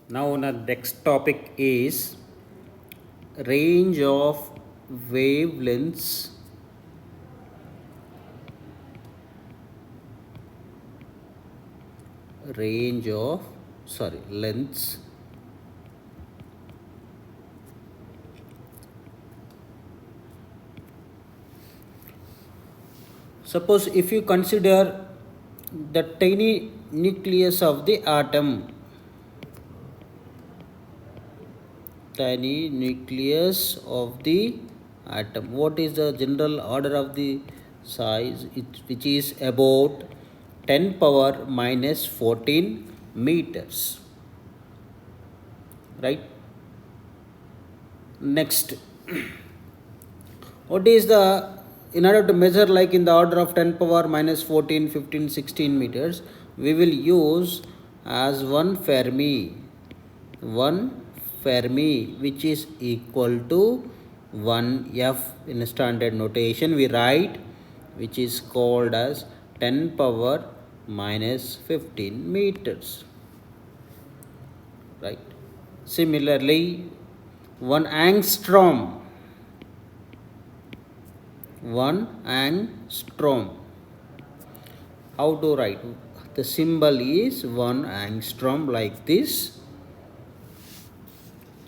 Now, the next topic is range of wavelengths range of lengths suppose if you consider the tiny nucleus of the atom, tiny nucleus of the atom, what is the general order of the size, which is about 10 power minus 14 meters, right? Next, what is the, in order to measure like in the order of 10 power minus 14, 15, 16 meters, we will use as 1 Fermi, 1 Fermi, which is equal to 1 F in standard notation we write, which is called as 10 power minus 15 meters, right? Similarly, 1 angstrom, 1 angstrom, how to write? The symbol is 1 angstrom like this,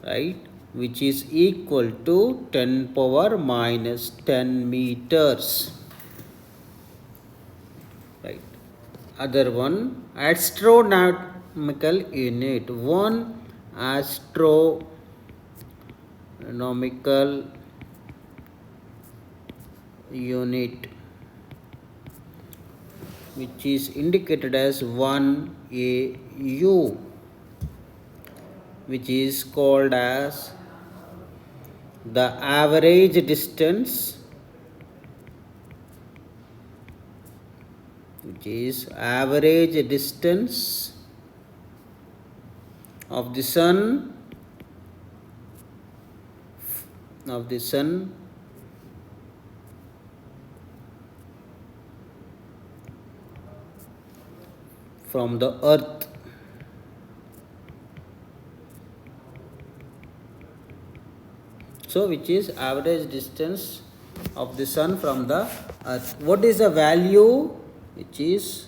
right, which is equal to 10 power minus 10 meters, right? Other one, astronomical unit, 1 astronomical unit, which is indicated as 1 AU, which is called as the average distance, which is average distance of the sun from the earth. So which is average distance of the sun from the earth. What is the value? Which is,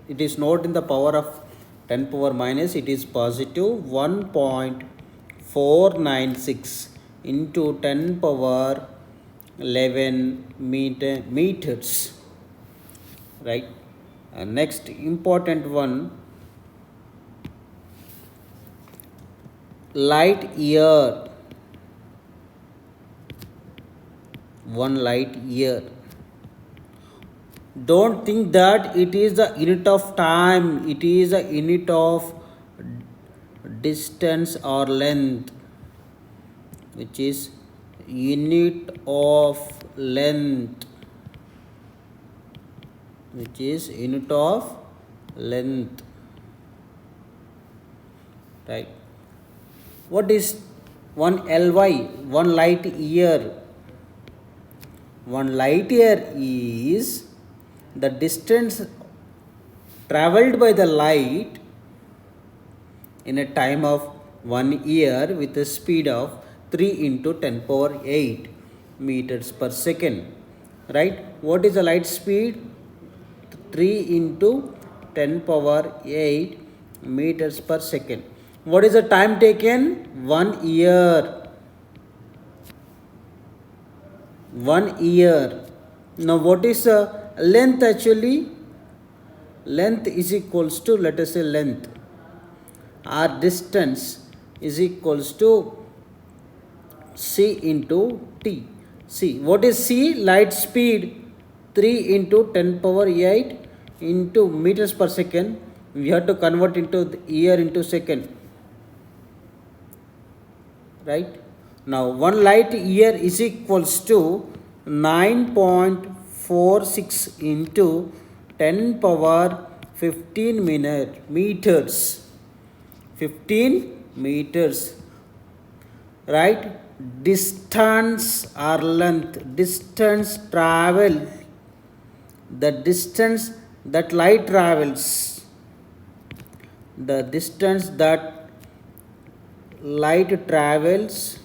it is not in the power of 10 power minus, it is positive 1.496 into 10 power 11 meters, right? Next important one, light year, 1 light year. Don't think that it is the unit of time, it is a unit of distance or length, which is unit of length, which is unit of length, right? What is 1 ly, 1 light year? 1 light year is the distance traveled by the light in a time of 1 year with a speed of 3 into 10 power 8 meters per second, right? What is the light speed? 3 into 10 power 8 meters per second. What is the time taken? 1 year. 1 year. Now what is the length actually? Length is equals to, let us say length, or distance is equals to c into t. C, what is c? Light speed, 3 into 10 power 8 into meters per second. We have to convert into the year into second, right? Now 1 light year is equals to 9.46 into 10 power 15 meters, 15 meters, right? Distance or length, distance travel, the distance that light travels, the distance that light travels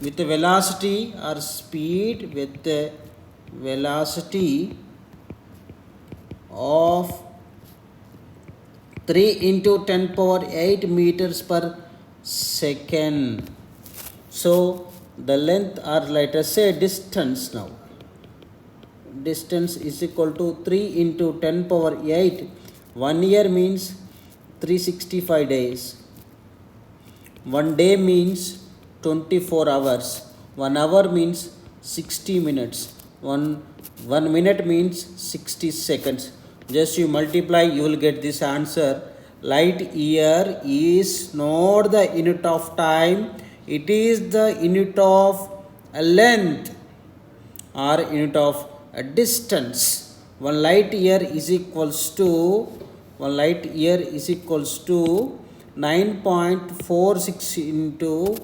with the velocity or speed with the velocity of 3 into 10 power 8 meters per second. So the length, or let us say distance now, distance is equal to 3 into 10 power 8. 1 year means 365 days. 1 day means 24 hours. 1 hour means 60 minutes. 1 minute means 60 seconds. Just you multiply, you will get this answer. Light year is not the unit of time, it is the unit of length or unit of distance. 1 light year is equals to 9.46 into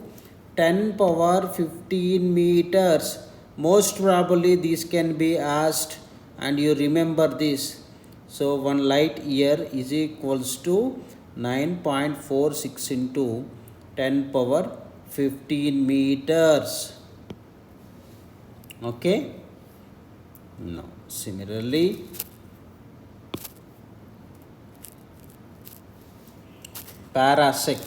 10 power 15 meters. Most probably this can be asked and you remember this. So 1 light year is equals to 9.46 into 10 power 15 meters. Okay. Now similarly, parasec.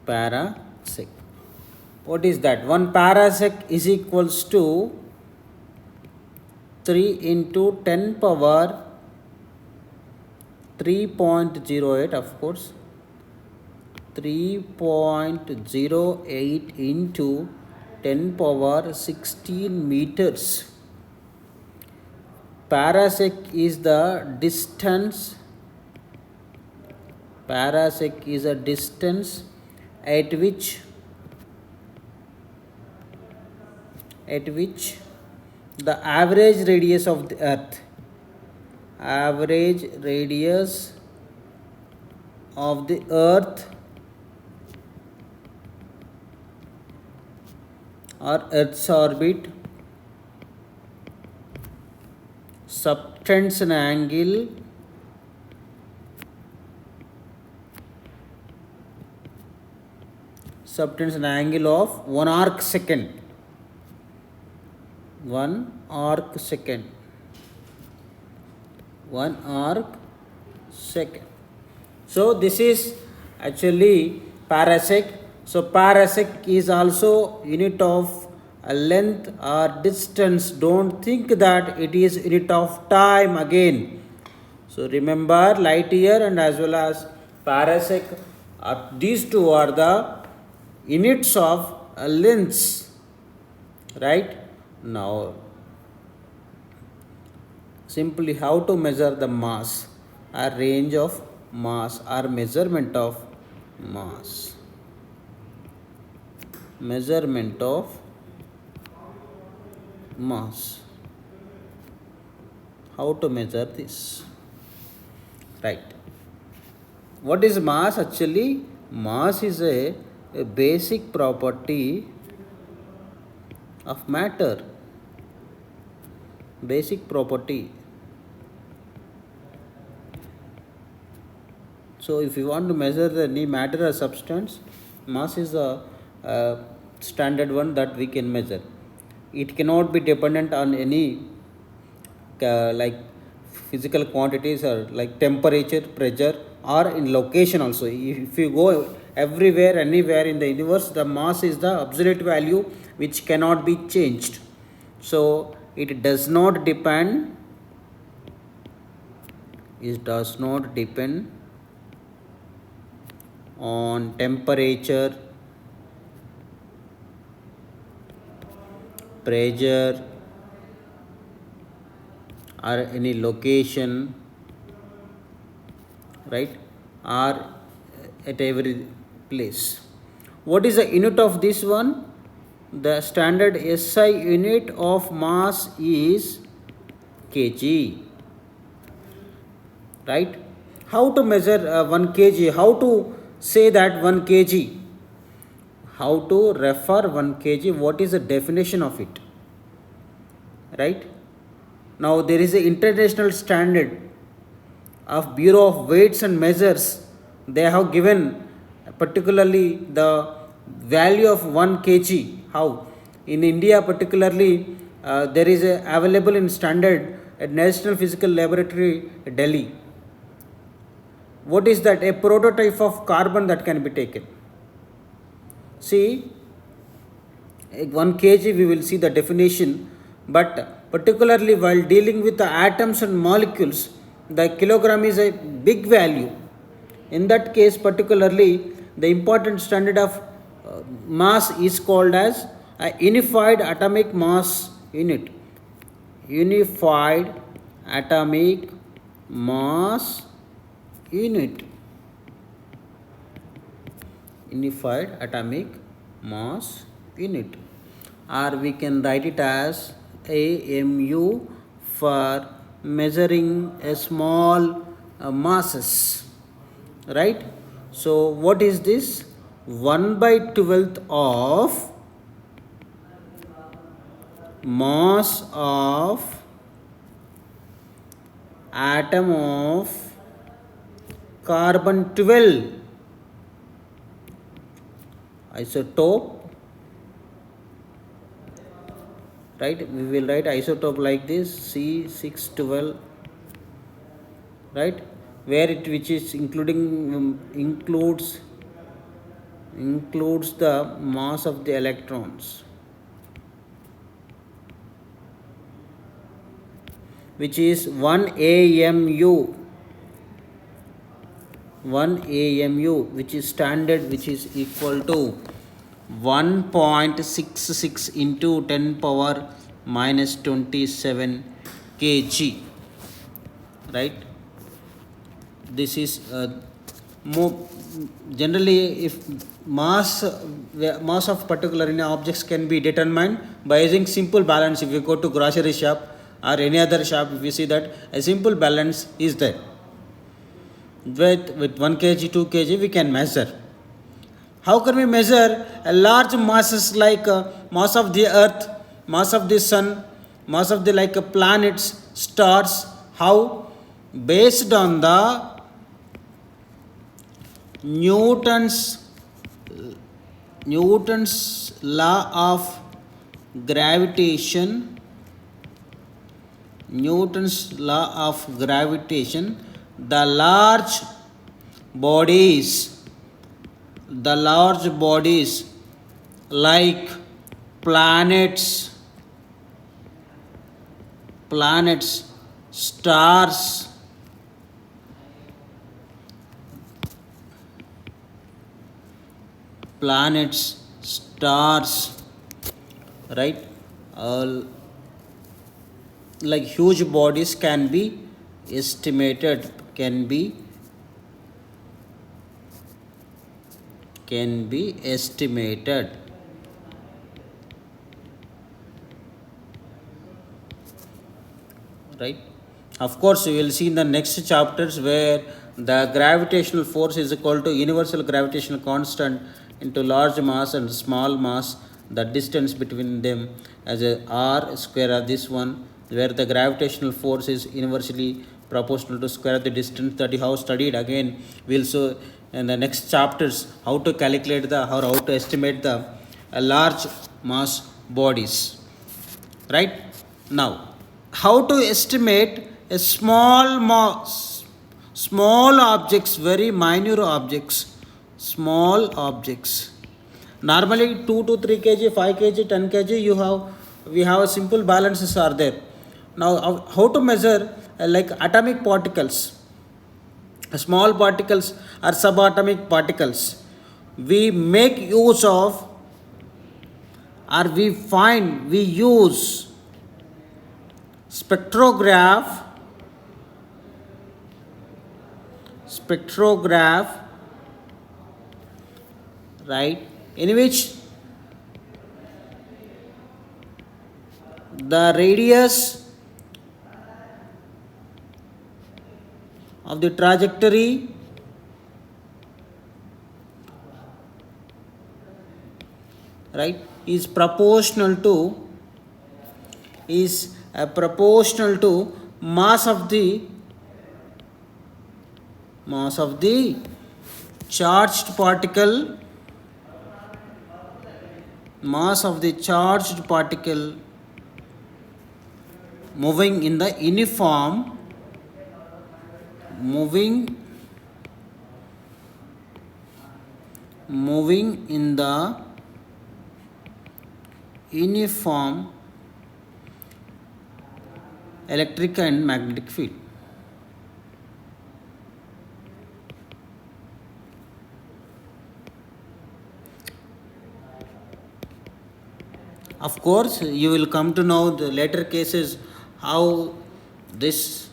Parasec. What is that? 1 parasec is equals to 3 into 10 power 3.08, of course. 3.08 into 10 power 16 meters. Parasec is the distance. Parasec is a distance at which the average radius of the earth, or earth's orbit subtends an angle of 1 arc second. 1 arc second. So this is actually parasec. So parasec is also unit of length or distance. Don't think that it is unit of time again. So remember, light year and as well as parasec, these two are the units of lengths, right? Now simply how to measure the mass or range of mass or measurement of mass. How to measure this? Right. What is mass? Actually, mass is a basic property of matter. Basic property. So if you want to measure any matter or substance, mass is a standard one that we can measure. It cannot be dependent on any like physical quantities or like temperature, pressure, or in location also. If you go everywhere, anywhere in the universe, the mass is the absolute value which cannot be changed. So it does not depend on temperature, pressure, or any location, right, or at every place. What is the unit of this one? The standard SI unit of mass is kg, right? how to measure 1 kg, how to say that 1 kg, how to refer 1 kg, what is the definition of it, right? Now there is an international standard of Bureau of Weights and Measures. They have given particularly the value of 1 kg. How in India particularly there is a available in standard at National Physical Laboratory Delhi. What is that? A prototype of carbon that can be taken. See, 1 kg we will see the definition, but particularly while dealing with the atoms and molecules, the kilogram is a big value. In that case, particularly, the important standard of mass is called as a unified atomic mass unit. Unified atomic mass unit. Unified atomic mass unit, or we can write it as AMU for measuring a small masses, right? So what is this? 1/12 of mass of atom of carbon 12 isotope, right? We will write isotope like this, C612, right? Where it which is including includes the mass of the electrons, which is 1 AMU. 1 AMU, which is standard, which is equal to 1.66 into 10 power minus 27 kg, right? This is more generally, if mass of particular any objects can be determined by using simple balance. If you go to grocery shop or any other shop, if you see that a simple balance is there. With 1 kg, 2 kg, we can measure. How can we measure a large masses like mass of the earth, mass of the sun, mass of the planets, stars? How? Based on the Newton's law of gravitation. Newton's law of gravitation. The large bodies like planets, stars, right? Like huge bodies can be estimated, can be estimated, right? Of course, we will see in the next chapters where the gravitational force is equal to universal gravitational constant into large mass and small mass, the distance between them as a r square of this one, where the gravitational force is inversely proportional to square of the distance that you have studied. Again, we will show in the next chapters how to calculate the or how to estimate the large mass bodies, right? Now, how to estimate a small mass, small objects, very minute objects, small objects. Normally 2 to 3 kg, 5 kg, 10 kg, we have a simple balances are there. Now how to measure like atomic particles, small particles or subatomic particles? We make use of, or we use spectrograph, right, in which the radius of the trajectory right is proportional to mass of the charged particle moving in the uniform electric and magnetic field. Of course, you will come to know the later cases how this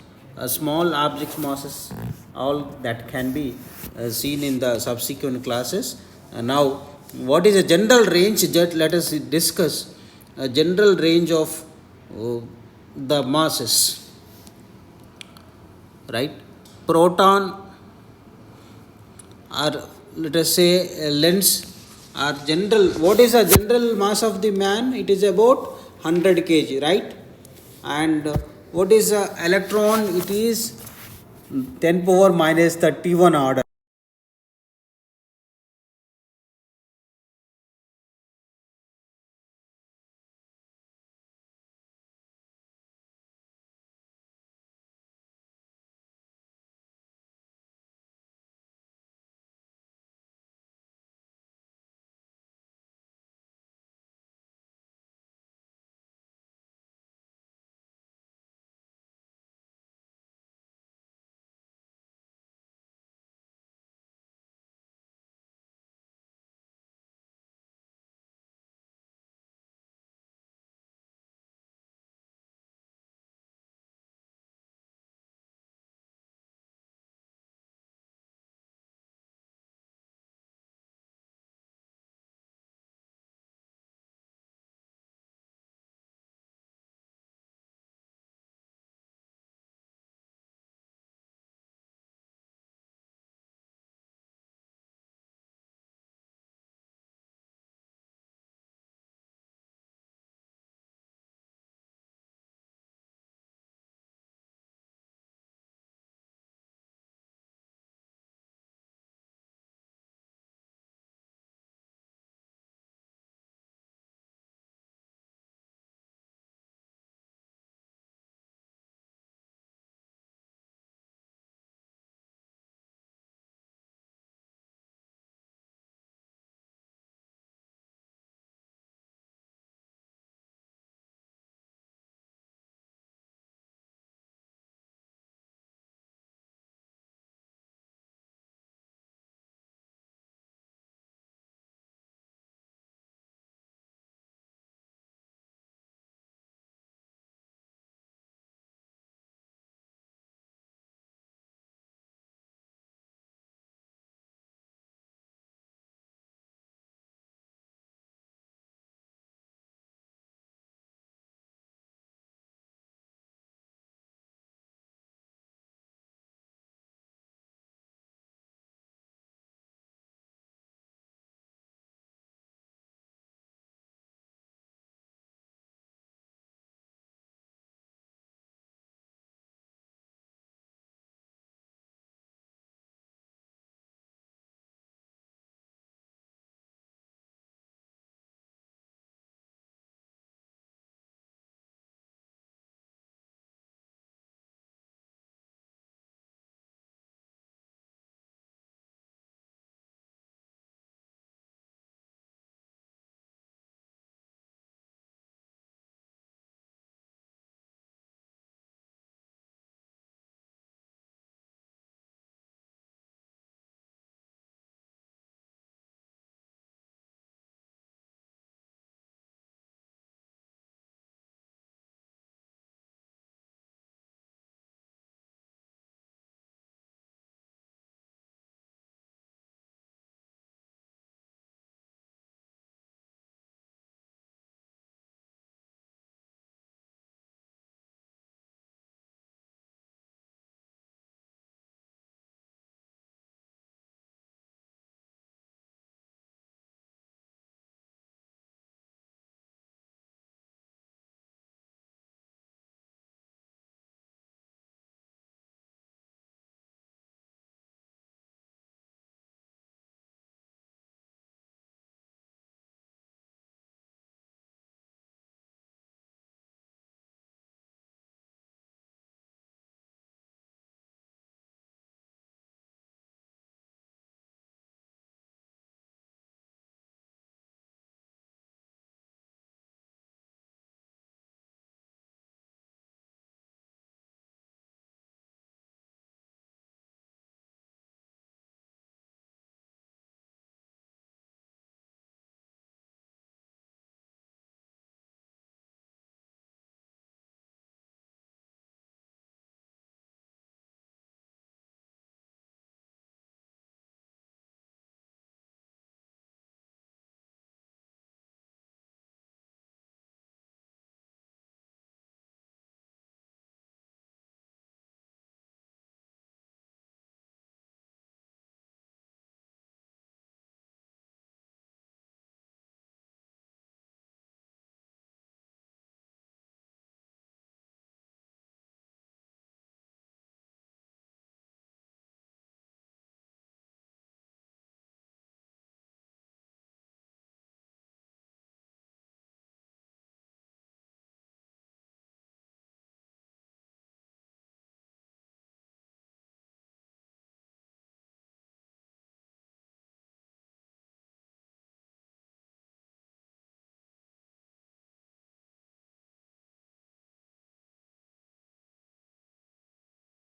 small objects masses all that can be seen in the subsequent classes. Now, what is a general range? Just let us discuss a general range of the masses. Right, proton, or let us say lens, are general. What is the general mass of the man? It is about 100 kg, right? And what is the electron? It is 10 power minus 31 order.